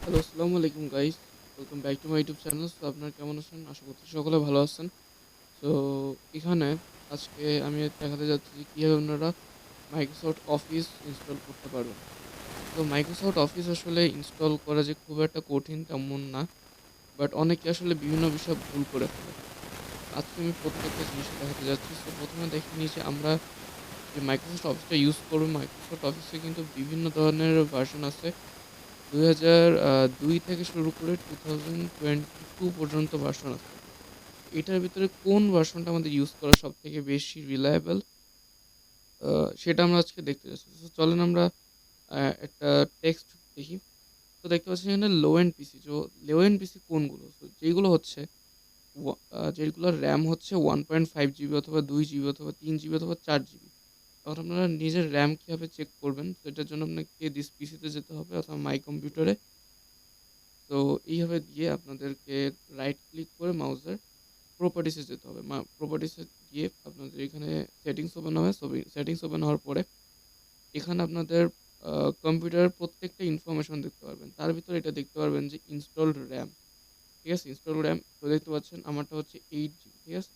Hello, আসসালামু আলাইকুম guys. Welcome back to my YouTube channel. So আপনারা কেমন আছেন? আশা করছি সকলে ভালো আছেন। সো এখানে আজকে আমি দেখাতে যাচ্ছি যে কীভাবে আপনারা মাইক্রোসফট অফিস ইনস্টল করতে পারবেন। তো মাইক্রোসফট অফিস আসলে ইনস্টল করা যে খুব একটা কঠিন তেমন না, বাট অনেকে আসলে বিভিন্ন বিষয় ভুল করে ফেলে। আজকে আমি প্রত্যেকটা জিনিস দেখাতে যাচ্ছি। সো প্রথমে দেখে নিই যে আমরা যে মাইক্রোসফট অফিসটা ইউজ করবো, মাইক্রোসফট অফিসে কিন্তু বিভিন্ন ধরনের ভার্সন আছে। ২০০২ থেকে শুরু করে 2022 পর্যন্ত ভার্সন আছে। এটার ভিতরে কোন ভার্সনটা আমাদের ইউজ করা সবথেকে বেশি রিলায়েবল, আ সেটা আমরা আজকে দেখতে যাচ্ছি। সো চলেন আমরা একটা টেক্সট দেখি। তো দেখতে পাচ্ছি এখানে লো এন্ড পিসি। লো এন্ড পিসি কোনগুলো? সো যেগুলো হচ্ছে যেগুলোর RAM হচ্ছে 1.5 জিবি অথবা 2 জিবি অথবা 3 জিবি অথবা 4 জিবি। এখন আপনারা নিজের RAM কিভাবে চেক করবেন? তো এটার জন্য আপনাকে দিস পিসিতে যেতে হবে অথবা মাই কম্পিউটারে। তো এইভাবে গিয়ে আপনাদেরকে রাইট ক্লিক করে মাউসের প্রপার্টিসে যেতে হবে। প্রপার্টিসে গিয়ে আপনাদের এখানে সেটিংস ওপেন হবে। সেটিংস ওপেন হওয়ার পরে এখানে আপনাদের কম্পিউটারের প্রত্যেকটা ইনফরমেশন দেখতে পারবেন। তার ভিতরে এটা দেখতে পারবেন যে ইনস্টলড র্যাম। ঠিক আছে? ইনস্টলড র্যাম তো দেখতে পাচ্ছেন আমারটা হচ্ছে 8 জিবি। ঠিক আছে?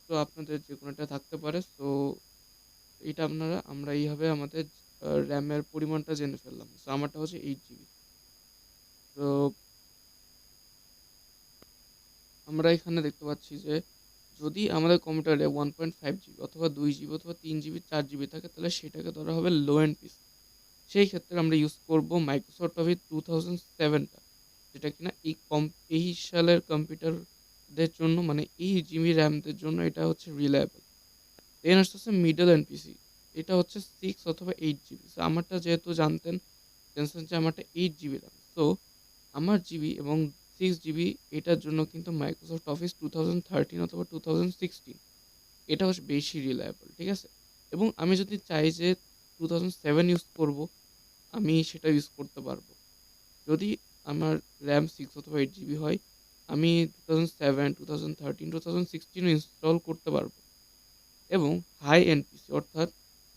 তো আপনাদের যে কোনো একটা থাকতে পারে। সো এটা আমরা এইভাবে আমাদের র্যামের পরিমাণটা জেনে ফেললাম। সো আমারটা হচ্ছে 8 জিবি। তো আমরা এখানে দেখতে পাচ্ছি যে যদি আমাদের কম্পিউটারে 1.5 জিবি অথবা 2 জিবি অথবা 3 জিবি 4 জিবি থাকে তাহলে সেটাকে ধরা হবে লো এন্ড পিসি। সেই ক্ষেত্রে আমরা ইউজ করব মাইক্রোসফট অফিস 2007টা, যেটা কিনা এই সালের কম্পিউটারদের জন্য, মানে এই জিবি র্যামদের জন্য এটা হচ্ছে রিলায়েবল। দেন আসতেছে মিডল এন্ড পিসি। এটা হচ্ছে 6 অথবা 8 জিবি। সো আমারটা যেহেতু জানছেন যে আমারটা 8 জিবি র্যাম। সো আমার জিবি এবং 6 জিবি এটার জন্য কিন্তু মাইক্রোসফট অফিস 2013 অথবা 2016 এটা হচ্ছে বেশি রিলায়েবল। ঠিক আছে? এবং আমি যদি চাই যে 2007 ইউজ করব, আমি সেটা ইউজ করতে পারবো। যদি আমার র্যাম 6 অথবা 8 জিবি হয়, আমি 2007, 2013, 2016 ইনস্টল করতে পারবো। এবং হাই এন্ড পিসি অর্থাৎ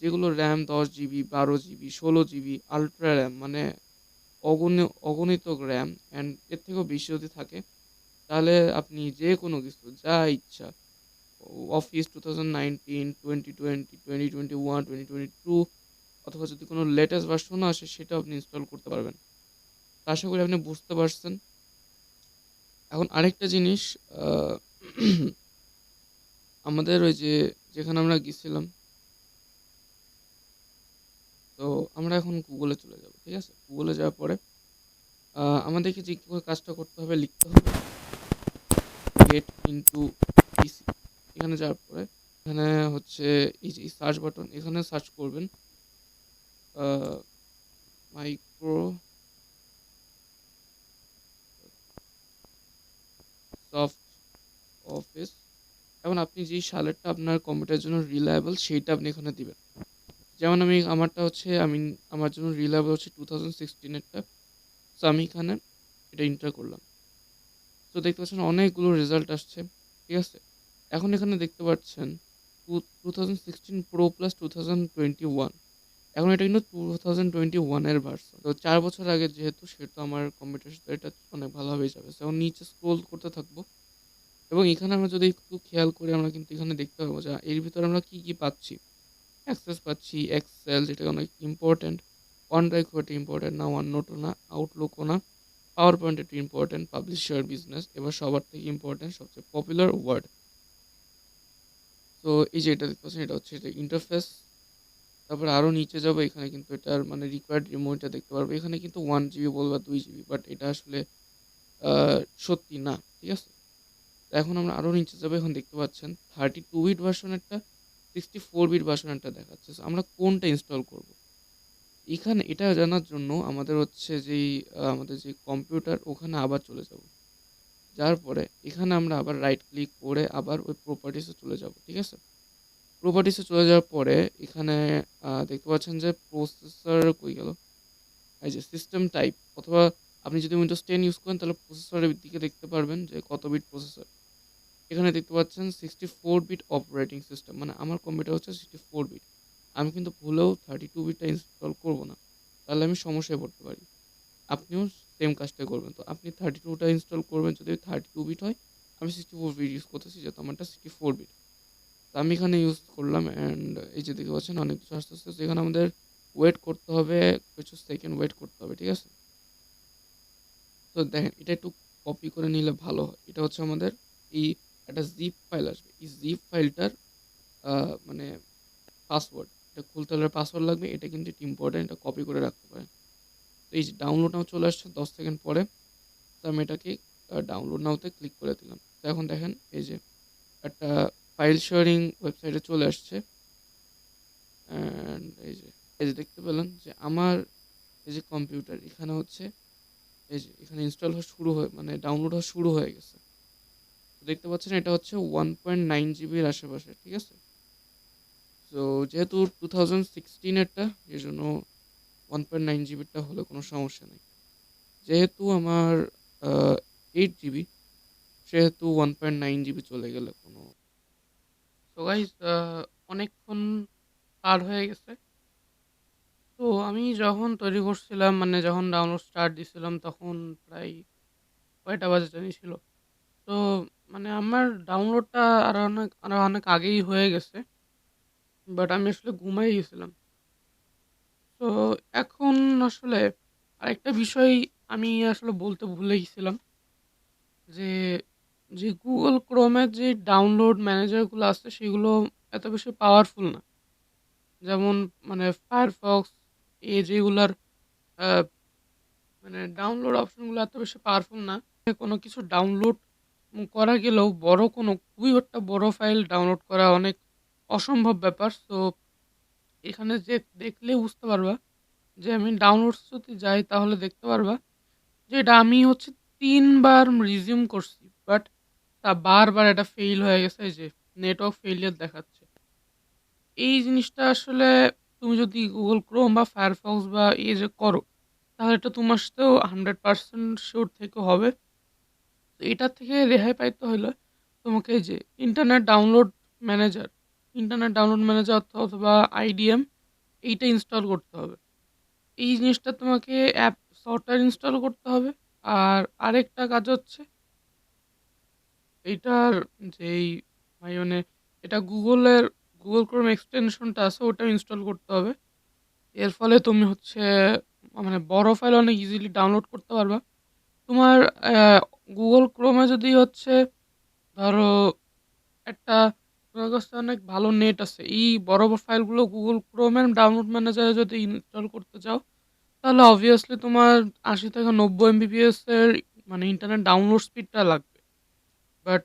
যেগুলো RAM 10 GB, 12 GB, 16 GB, ultra RAM, মানে অগণিত র্যাম অ্যান্ড এর থেকেও বেশি যদি থাকে, তাহলে আপনি যে কোনো কিছু যা ইচ্ছা অফিস 2019, 2020, 2021, 2022 অথবা যদি কোনো লেটেস্ট ভার্সনও আসে সেটাও আপনি ইনস্টল করতে পারবেন। তো আশা করি আপনি বুঝতে পারছেন। এখন আরেকটা জিনিস, আহ, আমাদের ওই যে যেখানে আমরা গেছিলাম, তো আমরা এখন গুগলে চলে যাব। ঠিক আছে? গুগলে যাওয়ার পরে আমাদেরকে যে কাজটা করতে হবে, লিখতে হবে গেট ইনটু পিসি। এখানে যাওয়ার পরে এখানে হচ্ছে এই যে সার্চ বাটন, এখানে সার্চ করবেন মাইক্রোসফট অফিস। এখন আপনি যেই সালেরটা আপনার কম্পিউটারের জন্য রিলায়েবল সেইটা আপনি এখানে দিবেন। যেমন আমি আমার জন্য রিলায়েবল হচ্ছে 2016-এরটা। সো আমি এখানে এটা এন্টার করলাম। তো দেখতে পাচ্ছেন অনেকগুলো রেজাল্ট আসছে। ঠিক আছে? এখন এখানে দেখতে পাচ্ছেন 2016 প্রো প্লাস 2021। এখন এটা কিন্তু 2021 এর ভার্সন। তো 4 বছর আগে যেহেতু, সেহেতু আমার কম্পিউটারের সাথে এটা অনেক ভালোভাবেই যাবে। এখন নিচে স্ক্রোল করতে থাকবো এবং এখানে আমরা যদি একটু খেয়াল করি, আমরা কিন্তু এখানে দেখতে পাবো যে এর ভিতরে আমরা কি কি পাচ্ছি। অ্যাক্সেস পাচ্ছি, এক্সেল যেটা অনেক ইম্পর্ট্যান্ট, OneDrive খুব একটা ইম্পর্ট্যান্ট না, OneNote না, আউটলুকও না, পাওয়ার পয়েন্ট একটু ইম্পর্ট্যান্ট, পাবলিশার বিজনেস, এবার সবার থেকে ইম্পর্ট্যান্ট সবচেয়ে পপুলার ওয়ার্ড। তো এই যে এটা দেখতে পাচ্ছেন, এটা হচ্ছে এটা ইন্টারফেস। তারপর আরও নিচে যাবো, এখানে কিন্তু এটার মানে রিকোয়ার্ড রিমোটটা দেখতে পারবো। এখানে কিন্তু 1 জিবি বলবা 2 জিবি, বাট এটা আসলে সত্যি না। ঠিক আছে? তো এখন আমরা আরও নিচে যাবো, এখন দেখতে পাচ্ছেন 32 বিট ভার্সনেরটা, 64 বিট ভার্সনেরটা দেখাচ্ছে। So আমরা কোনটা ইনস্টল করব? এখানে এটা জানার জন্য আমাদের হচ্ছে আমাদের যে কম্পিউটার, ওখানে আবার চলে যাব। যার পরে এখানে আমরা আবার রাইট ক্লিক করে আবার ওই প্রপার্টিসে চলে যাব। ঠিক আছে? প্রপার্টিসে চলে যাওয়ার পরে এখানে দেখতে পাচ্ছেন যে প্রসেসর কই গেল, এই যে সিস্টেম টাইপ, অথবা আপনি যদি উইন্ডোজ 10 ইউজ করেন তাহলে প্রসেসরের দিকে দেখতে পারবেন যে কত বিট প্রসেসর। এখানে দেখতে পাচ্ছেন 64 বিট অপারেটিং সিস্টেম, মানে আমার কম্পিউটার হচ্ছে 64 বিট। আমি কিন্তু ভুলেও 32 বিটটা ইনস্টল করব না, তাহলে আমি সমস্যায় পড়তে পারি। আপনিও সেম কাজটা করবেন। তো আপনি 32টা ইনস্টল করবেন যদি 32 বিট হয়। আমি 64 বিট ইউজ করতেছি যেহেতু আমারটা 64 বিট। তো আমি এখানে ইউজ করলাম অ্যান্ড এই যে দেখতে পাচ্ছেন অনেক কিছু আসতেছে। যেখানে আমাদের ওয়েট করতে হবে, কিছু সেকেন্ড ওয়েট করতে হবে, ঠিক আছে? তো দেখেন এটা একটু কপি করে নিলে ভালো হয়। এটা হচ্ছে আমাদের এই একটা জিপ ফাইল আসবে। এই জিপ ফাইলটার মানে পাসওয়ার্ড, এটা খুলতে হলে পাসওয়ার্ড লাগবে। এটা কিন্তু একটু ইম্পর্টেন্ট, এটা কপি করে রাখতে পারেন। তো এই যে ডাউনলোড নাও চলে আসছে 10 সেকেন্ড পরে। তো আমি এটাকে ডাউনলোড নাওতে ক্লিক করে দিলাম। তো এখন দেখেন এই যে একটা ফাইল শেয়ারিং ওয়েবসাইটে চলে আসছে অ্যান্ড এই যে দেখতে পেলেন যে আমার এই যে কম্পিউটার এখানে হচ্ছে এই যে এখানে ইনস্টল হওয়া শুরু হয়ে মানে ডাউনলোড হওয়া শুরু হয়ে গেছে। তো দেখতে পাচ্ছেন এটা হচ্ছে 1.9 জিবির আশেপাশে, ঠিক আছে? তো যেহেতু 2016-এরটা এই জন্য 1.9 জিবিরটা হলে কোনো সমস্যা নেই। যেহেতু আমার 8 জিবি, সেহেতু 1.9 জিবি চলে গেলে কোনো। তো গাইজ অনেকক্ষণ পার হয়ে গেছে। তো আমি যখন তৈরি করছিলাম মানে যখন ডাউনলোড স্টার্ট দিছিলাম তখন প্রায় কয়টা বাজে জানি ছিল। তো মানে আমার ডাউনলোডটা আরো অনেক আগেই হয়ে গেছে, বাট আমি আসলে ঘুমাই গেছিলাম। তো এখন আসলে আরেকটা বিষয় আমি আসলে বলতে ভুলে গেছিলাম যে যে গুগল ক্রোমের যে ডাউনলোড ম্যানেজারগুলো আছে সেগুলো এত বেশি পাওয়ারফুল না। যেমন মানে ফায়ারফক্স যেগুলার আহ, মানে ডাউনলোড অপশনগুলো এত বেশি পাওয়ারফুল না। কোনো কিছু ডাউনলোড করা গেলেও খুবই একটা বড় ফাইল ডাউনলোড করা অনেক অসম্ভব ব্যাপার। তো এখানে যে দেখলে বুঝতে পারবা যে আমি ডাউনলোডস যদি যাই তাহলে দেখতে পারবা যে এটা আমি হচ্ছে 3 বার রিজিউম করছি, বাট তা বারবার এটা ফেইল হয়ে গেছে। এই যে নেটওয়ার্ক ফেইলিয়ার দেখাচ্ছে। এই জিনিসটা আসলে তুমি যদি গুগল ক্রোম বা ফায়ারফক্স বা যে করো তাহলে এটা তোমার সাথেও 100% শিওর থেকে হবে। তো এটা থেকে রেহাই পাইতে হলে তোমাকে এই যে ম্যানেজার ইন্টারনেট ডাউনলোড ম্যানেজার অথবা আইডিএম এইটা ইনস্টল করতে হবে। এই জিনিসটা তোমাকে অ্যাপ সফটওয়্যার ইনস্টল করতে হবে। আর আরেকটা কাজ হচ্ছে এইটার যেই মানে এটা গুগল ক্রোম এক্সটেনশনটা আছে ওটা ইনস্টল করতে হবে। এর ফলে তুমি হচ্ছে মানে বড় ফাইল অনেক ইজিলি ডাউনলোড করতে পারবা। তোমার গুগল ক্রোমে যদি হচ্ছে ধরো একটা তোমার কাছে অনেক ভালো নেট আছে, এই বড় বড় ফাইলগুলো গুগল ক্রোমের ডাউনলোড ম্যানেজারে যদি ইনস্টল করতে চাও তাহলে অবভিয়াসলি তোমার 80 থেকে 90 MBPS এর মানে ইন্টারনেট ডাউনলোড স্পিডটা লাগবে। বাট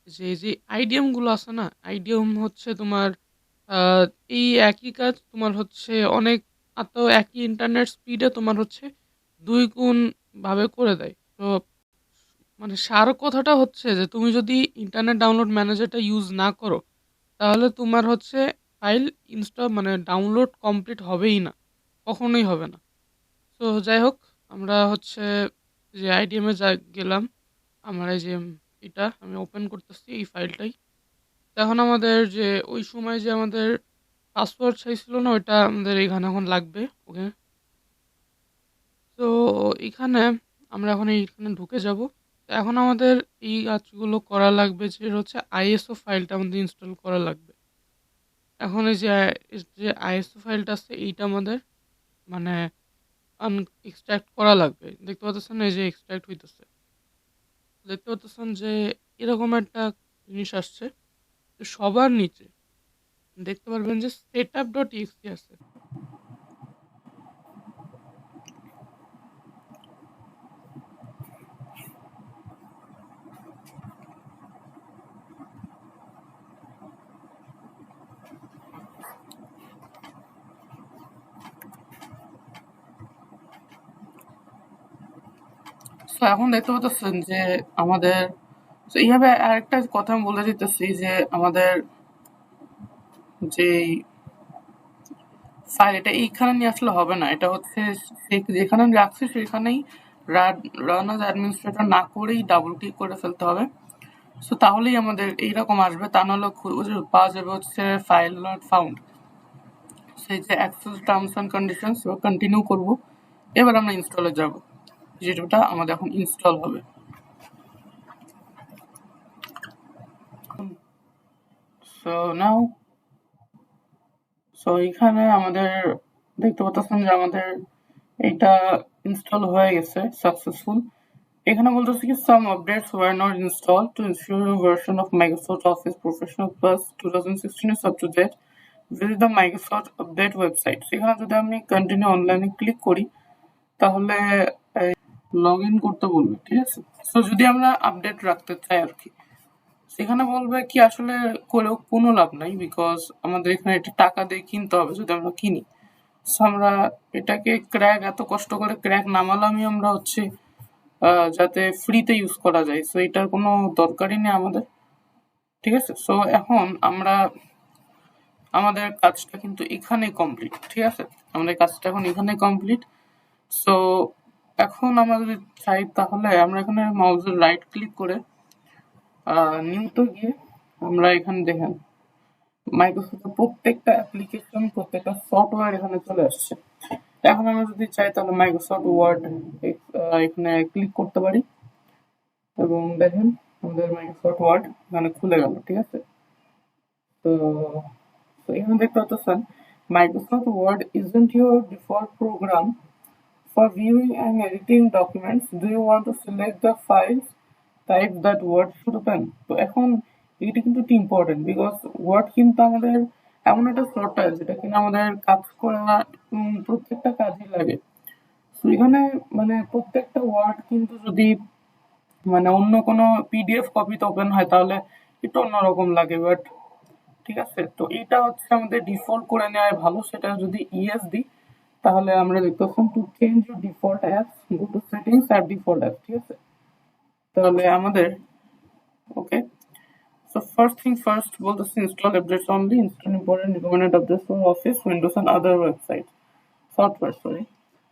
যে আইডিএমগুলো আছে না, আইডিএম হচ্ছে তোমার আহ, এই একই কাজ তোমার হচ্ছে অনেক একই ইন্টারনেট স্পিডে তোমার হচ্ছে 2 গুণ ভাবে করে দেয়। তো মানে সার কথাটা হচ্ছে যে তুমি যদি ইন্টারনেট ডাউনলোড ম্যানেজারটা ইউজ না করো তাহলে তোমার হচ্ছে ফাইল ইনস্টল মানে ডাউনলোড কমপ্লিট হবেই না, কখনোই হবে না। তো যাই হোক, আমরা হচ্ছে যে আইডিএমে গেলাম। আমার এই যে এটা আমি ওপেন করতেছি এই ফাইলটাই। তো এখন আমাদের যে ওই সময় যে আমাদের পাসওয়ার্ড চাইছিল না ওইটা আমাদের এখানে এখন লাগবে। ওকে, তো এখানে আমরা এখন এইখানে ঢুকে যাব। তো এখন আমাদের এই কাজগুলো করা লাগবে যে হচ্ছে আইএসও ফাইলটা আমাদের ইনস্টল করা লাগবে। এখন এই যে আইএসও ফাইলটা আছে এইটা আমাদের মানে এক্সট্রাক্ট করা লাগবে। দেখতে পাচ্ছেন এই যে এক্সট্রাক্ট হইতেছে, দেখতে পাচ্ছেন যে এরকম একটা জিনিস আসছে। তো সবার নিচে দেখতে পারবেন যে setup.txt আছে। তো এখন দেখতে পাচ্ছেন যে আমাদের তো এইভাবে আরেকটা কথা আমি বলে দিতেছি যে আমাদের যে ফাইল এটা এইখানে নিয়ে আসলে হবে না। এটা হচ্ছে যেখানে আমি রাখছি সেখানেই রান অ্যাজ অ্যাডমিনিস্ট্রেটর না করেই ডাবল ক্লিক করে ফেলতে হবে। সো তাহলেই আমাদের এইরকম আসবে, তা নাহলে পাওয়া যাবে হচ্ছে ফাইল নট ফাউন্ড। সেই যে access terms and conditions continue করব। এবার আমরা ইনস্টলে যাব। যেটা আমাদের এখন ইনস্টল হবে। সো এখানে আমাদের দেখতে পাচ্ছেন যে আমাদের এটা ইনস্টল হয়ে গেছে সাকসেসফুল। এখানে বলতেছে কি some updates were not installed to ensure your version of Microsoft Office Professional Plus 2016 is up to date. Visit the Microsoft update website. সেখানে যদি আমি কন্টিনিউ অনলাইনে ক্লিক করি তাহলে লগ ইন করতে বলবে, ঠিক আছে। সো যদি আমরা আপডেট রাখতে চাই আর কি, সেখানে বলবে কি আসলে করেও কোনো লাভ নাই, বিকজ আমাদের এখানে এটা টাকা দিয়ে কিনতে হবে যদি আমরা কিনি। সো আমরা এটাকে ক্র্যাক এত কষ্ট করে ক্র্যাক নামালামই আমরা হচ্ছে যাতে ফ্রিতে ইউজ করা যায়। সো এটার কোনো দরকারই নেই আমাদের, ঠিক আছে। সো এখন আমরা আমাদের কাজটা কিন্তু এখানে কমপ্লিট, ঠিক আছে। আমাদের কাজটা এখন এখানে কমপ্লিট। সো এখন আমরা যদি চাই তাহলে আমরা এখানে মাউসের রাইট ক্লিক করে নিউতে গিয়ে আমরা এখানে দেখেন মাইক্রোসফটের প্রত্যেকটা অ্যাপ্লিকেশন প্রত্যেকটা সফটওয়্যার এখানে চলে আসছে। এখন আমরা যদি চাই তাহলে মাইক্রোসফট ওয়ার্ড এখানে ক্লিক করতে পারি এবং দেখেন আমাদের মাইক্রোসফট ওয়ার্ড এখানে খুলে গেল, ঠিক আছে। তো এখানে দেখতে পাচ্ছেন Microsoft Word isn't your default program for viewing and editing documents. Do you want to select the files type that word should open? তো এখন এটা কিন্তু ইম্পর্টেন্ট, বিকজ ওয়ার্ড কিন্তু আমাদের এমন একটা সফটওয়্যার যেটা কিনা আমাদের কাজ করা প্রত্যেকটা কাজে লাগে। তো এখানে মানে প্রত্যেকটা ওয়ার্ড কিন্তু যদি মানে অন্য কোনো পিডিএফ কপিতে ওপেন হয় তাহলে একটু অন্যরকম লাগে, বাট ঠিক আছে। তো এটা হচ্ছে আমাদের ডিফল্ট করে নেওয়াই ভালো। সেটা যদি ইএস দিই তাহলে আমরা দেখতে পাচ্ছি to change your default apps go to settings আর ডিফল্ট অ্যাপস, ঠিক আছে। তাহলে আমাদের ওকে। So first thing first, বলতেছি install updates only, install important recommended updates for Office, Windows and other websites, software, sorry.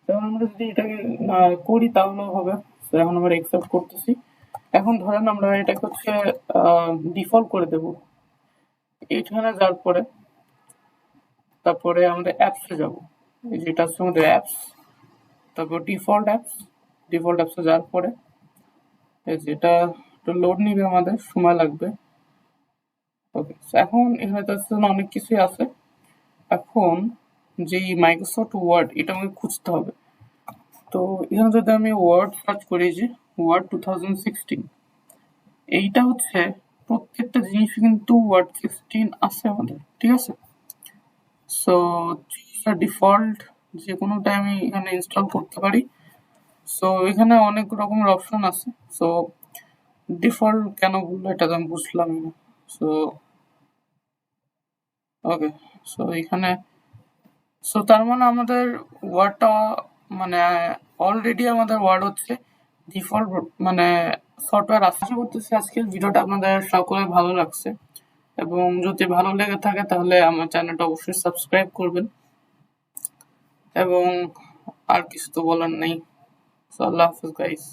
এখন আমরা যদি এটাকে করি তাহলে হবে। তো এখন আমরা accept করতেছি। এখন ধরেন আমরা এটাকে হচ্ছে ডিফল্ট করে দেব। এইখানে যাওয়ার পরে তারপরে আমাদের অ্যাপসে যাব, যেটা হচ্ছে আমাদের অ্যাপস, তারপর ডিফল্ট অ্যাপসে যাওয়ার পরে যেটা একটু লোড নিবে, আমাদের সময় লাগবে। ওকে, এখন এখানে তো অনেক কিছুই আছে। এখন যেই মাইক্রোসফট ওয়ার্ড এটা আমাকে খুঁজতে হবে। তো এখানে যদি আমি ওয়ার্ড সার্চ করি, যে ওয়ার্ড 2016, এইটা হচ্ছে প্রত্যেকটা জিনিস কিন্তু ওয়ার্ড 16 আছে আমাদের, ঠিক আছে। সো ডিফল্ট যে কোনো টাইমে এখানে ইনস্টল করতে পারি। সো এখানে অনেক রকমের অপশন আছে। সো ডিফল্ট কেন বললো এটা তো আমি বুঝলাম না। সো ওকে, সো এখানে তার মানে আমাদের ওয়ার্ডটা মানে অলরেডি আমাদের ওয়ার্ড হচ্ছে ডিফল্ট মানে সফটওয়্যার। আশা করতেছি আজকের ভিডিওটা আপনাদের সকলে ভালো লাগছে, এবং যদি ভালো লেগে থাকে তাহলে আমার চ্যানেলটা অবশ্যই সাবস্ক্রাইব করবেন, এবং আর কিছু তো বলার নেই। আল্লাহ হাফেজ গাইস।